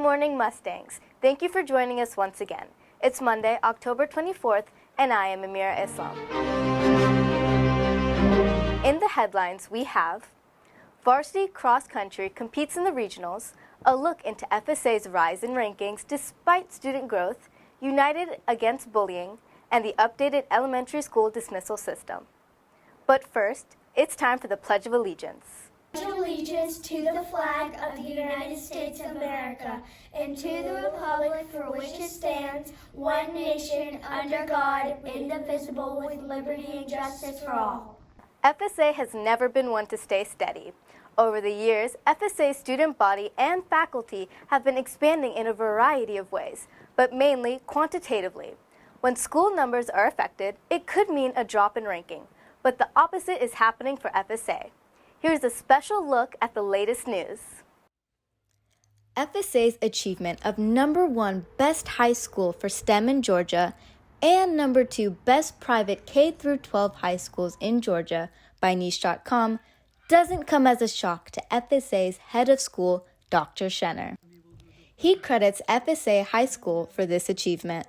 morning, Mustangs. Thank you for joining us once again. It's Monday, October 24th, and I am Amira Islam. In the headlines, we have varsity cross country competes in the regionals, a look into FSA's rise in rankings despite student growth, united against bullying, and the updated elementary school dismissal system. But first, it's time for the Pledge of Allegiance. Pledge allegiance to the flag of the United States of America and to the republic for which it stands, one nation, under God, indivisible, with liberty and justice for all. FSA has never been one to stay steady. Over the years, FSA's student body and faculty have been expanding in a variety of ways, but mainly quantitatively. When school numbers are affected, it could mean a drop in ranking, but the opposite is happening for FSA. Here's a special look at the latest news. FSA's achievement of #1 Best High School for STEM in Georgia and #2 Best Private K-12 High Schools in Georgia by Niche.com doesn't come as a shock to FSA's head of school, Dr. Schenner. He credits FSA High School for this achievement.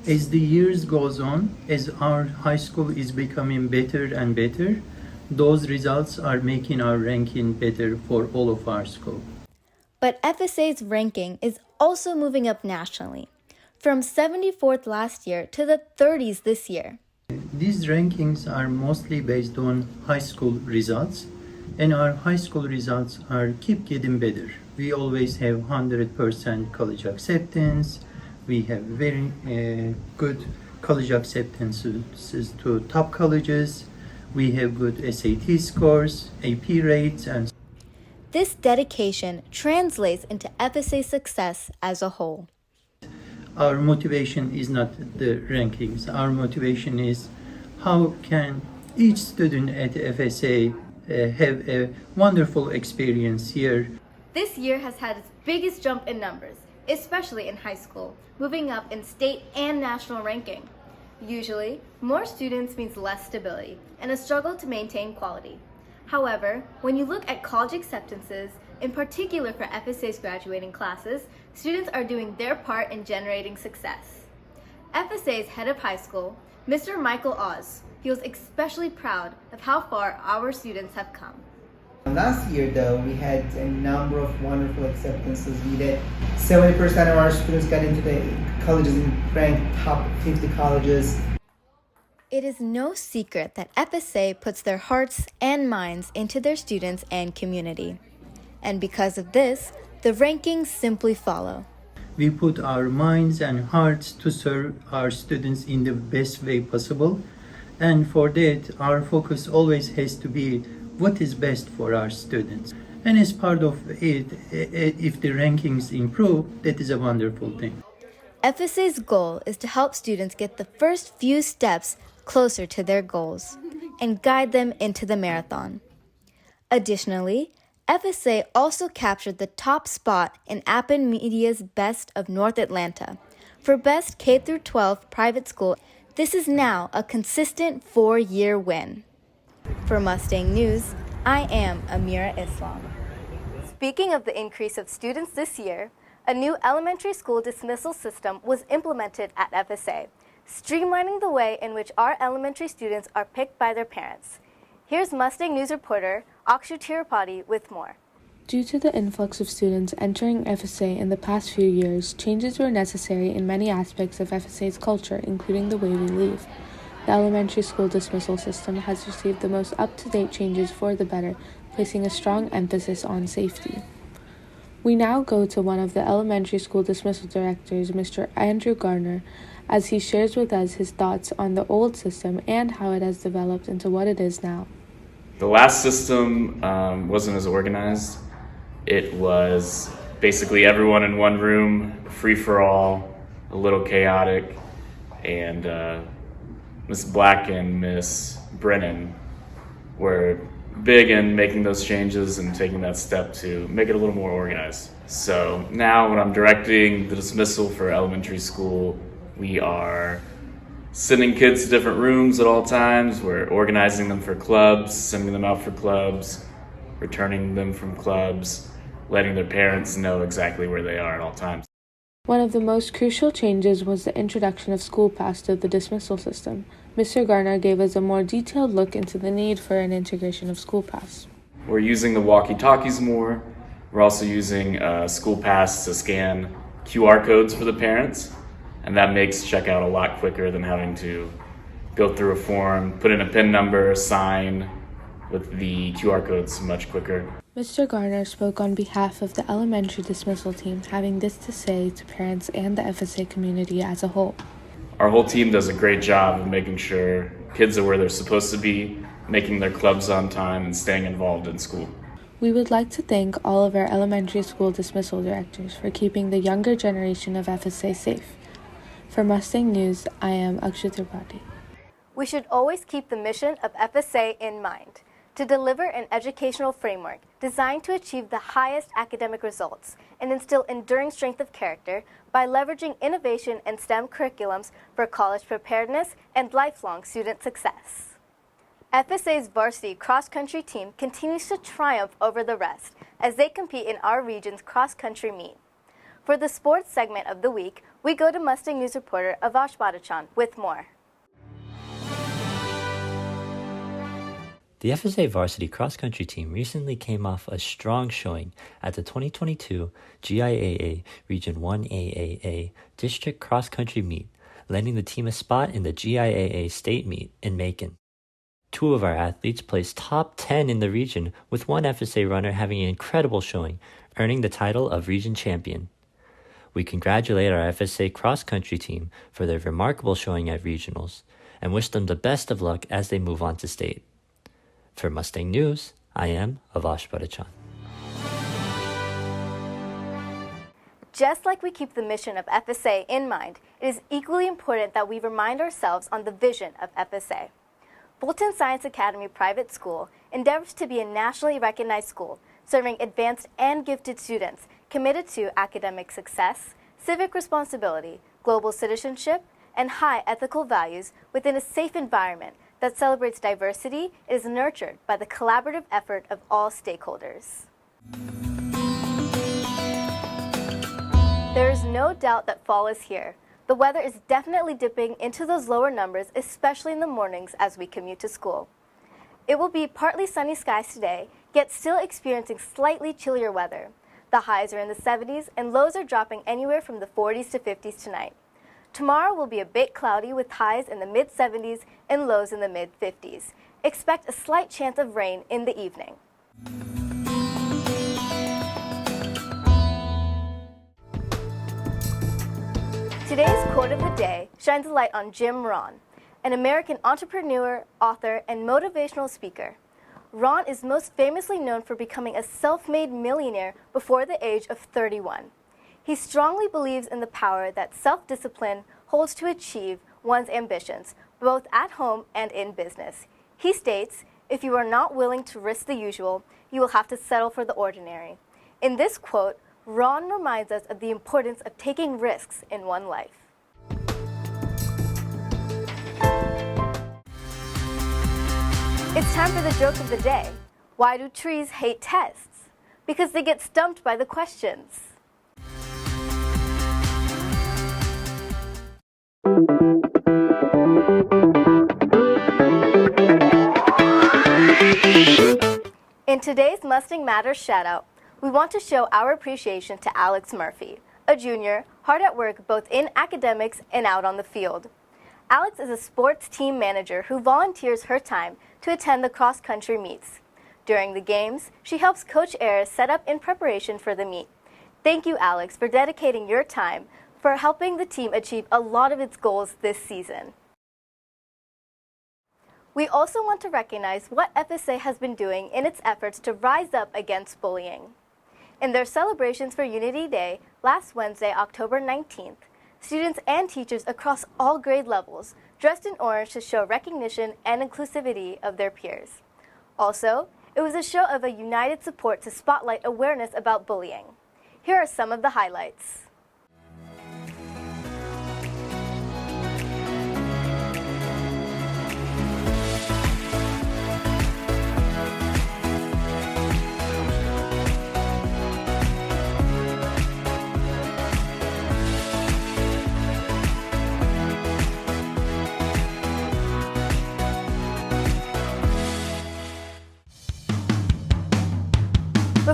As the years goes on, as our high school is becoming better and better, those results are making our ranking better for all of our school. But FSA's ranking is also moving up nationally, from 74th last year to the 30s this year. These rankings are mostly based on high school results, and our high school results keep getting better. We always have 100% college acceptance. We have very good college acceptances to top colleges. We have good SAT scores, AP rates, and this dedication translates into FSA's success as a whole. our motivation is not the rankings. Our motivation is how can each student at FSA have a wonderful experience here. This year has had its biggest jump in numbers, especially in high school, moving up in state and national ranking. Usually, more students means less stability and a struggle to maintain quality. However, when you look at college acceptances, in particular for FSA's graduating classes, students are doing their part in generating success. FSA's head of high school, Mr. Michael Oz, feels especially proud of how far our students have come. Last year, though, we had a number of wonderful acceptances. We did 70% of our students got into the colleges and ranked top 50 colleges. It is no secret that FSA puts their hearts and minds into their students and community. And because of this, the rankings simply follow. We put our minds and hearts to serve our students in the best way possible. And for that, our focus always has to be what is best for our students. And as part of it, if the rankings improve, that is a wonderful thing. FSA's goal is to help students get the first few steps closer to their goals and guide them into the marathon. Additionally, FSA also captured the top spot in Appen Media's Best of North Atlanta for Best K-12 Private School. This is now a consistent 4-year win. For Mustang News, I am Amira Islam. Speaking of the increase of students this year, a new elementary school dismissal system was implemented at FSA, streamlining the way in which our elementary students are picked by their parents. Here's Mustang News reporter Akshu Tirupati with more. Due to the influx of students entering FSA in the past few years, changes were necessary in many aspects of FSA's culture, including the way we leave. The elementary school dismissal system has received the most up-to-date changes for the better, placing a strong emphasis on safety. We now go to one of the elementary school dismissal directors, Mr. Andrew Garner, as he shares with us his thoughts on the old system and how it has developed into what it is now. The last system wasn't as organized. It was basically everyone in one room, free-for-all, a little chaotic, and Miss Black and Miss Brennan were big in making those changes and taking that step to make it a little more organized. So now when I'm directing the dismissal for elementary school, we are sending kids to different rooms at all times. We're organizing them for clubs, sending them out for clubs, returning them from clubs. letting their parents know exactly where they are at all times. One of the most crucial changes was the introduction of school pass to the dismissal system. Mr. Garner gave us a more detailed look into the need for an integration of school pass. We're using the walkie-talkies more. We're also using school pass to scan QR codes for the parents, and that makes checkout a lot quicker than having to go through a form, put in a PIN number, sign. With the QR codes much quicker. Mr. Garner spoke on behalf of the elementary dismissal team, having this to say to parents and the FSA community as a whole. Our whole team does a great job of making sure kids are where they're supposed to be, making their clubs on time, and staying involved in school. We would like to thank all of our elementary school dismissal directors for keeping the younger generation of FSA safe. For Mustang News, I am Akshay Tripathi. We should always keep the mission of FSA in mind, to deliver an educational framework designed to achieve the highest academic results and instill enduring strength of character by leveraging innovation and STEM curriculums for college preparedness and lifelong student success. FSA's varsity cross-country team continues to triumph over the rest as they compete in our region's cross-country meet. For the sports segment of the week, we go to Mustang News reporter Avash Badachan with more. The FSA varsity cross-country team recently came off a strong showing at the 2022 GIAA Region 1AAA District Cross-Country Meet, landing the team a spot in the GIAA State Meet in Macon. Two of our athletes placed top 10 in the region, with one FSA runner having an incredible showing, earning the title of Region Champion. We congratulate our FSA cross-country team for their remarkable showing at regionals and wish them the best of luck as they move on to state. For Mustang News, I am Avash Badachan. Just like we keep the mission of FSA in mind, it is equally important that we remind ourselves on the vision of FSA. Fulton Science Academy Private School endeavors to be a nationally recognized school, serving advanced and gifted students committed to academic success, civic responsibility, global citizenship, and high ethical values within a safe environment that celebrates diversity and is nurtured by the collaborative effort of all stakeholders. There is no doubt that fall is here. The weather is definitely dipping into those lower numbers, especially in the mornings as we commute to school. It will be partly sunny skies today, yet still experiencing slightly chillier weather. The highs are in the 70s and lows are dropping anywhere from the 40s to 50s tonight. Tomorrow will be a bit cloudy with highs in the mid-70s and lows in the mid-50s. Expect a slight chance of rain in the evening. Today's quote of the day shines a light on Jim Rohn, an American entrepreneur, author, and motivational speaker. Rohn is most famously known for becoming a self-made millionaire before the age of 31. He strongly believes in the power that self-discipline holds to achieve one's ambitions, both at home and in business. He states, "If you are not willing to risk the usual, you will have to settle for the ordinary." In this quote, Rohn reminds us of the importance of taking risks in one life. It's time for the joke of the day. Why do trees hate tests? Because they get stumped by the questions. In today's Mustang Matters shoutout, we want to show our appreciation to Alex Murphy, a junior, hard at work both in academics and out on the field. Alex is a sports team manager who volunteers her time to attend the cross-country meets. During the games, she helps Coach Ayres set up in preparation for the meet. Thank you, Alex, for dedicating your time for helping the team achieve a lot of its goals this season. We also want to recognize what FSA has been doing in its efforts to rise up against bullying. In their celebrations for Unity Day last Wednesday, October 19th, students and teachers across all grade levels dressed in orange to show recognition and inclusivity of their peers. Also, it was a show of a united support to spotlight awareness about bullying. Here are some of the highlights.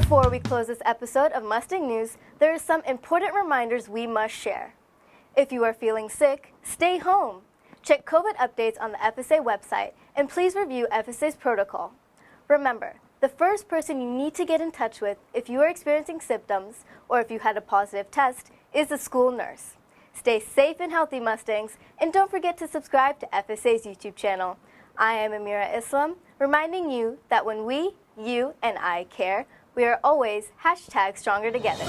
Before we close this episode of Mustang News, there are some important reminders we must share. If you are feeling sick, stay home. Check COVID updates on the FSA website, and please review FSA's protocol. Remember, the first person you need to get in touch with if you are experiencing symptoms or if you had a positive test is the school nurse. Stay safe and healthy, Mustangs, and don't forget to subscribe to FSA's YouTube channel. I am Amira Islam, reminding you that when we, you, and I care, we are always #stronger together.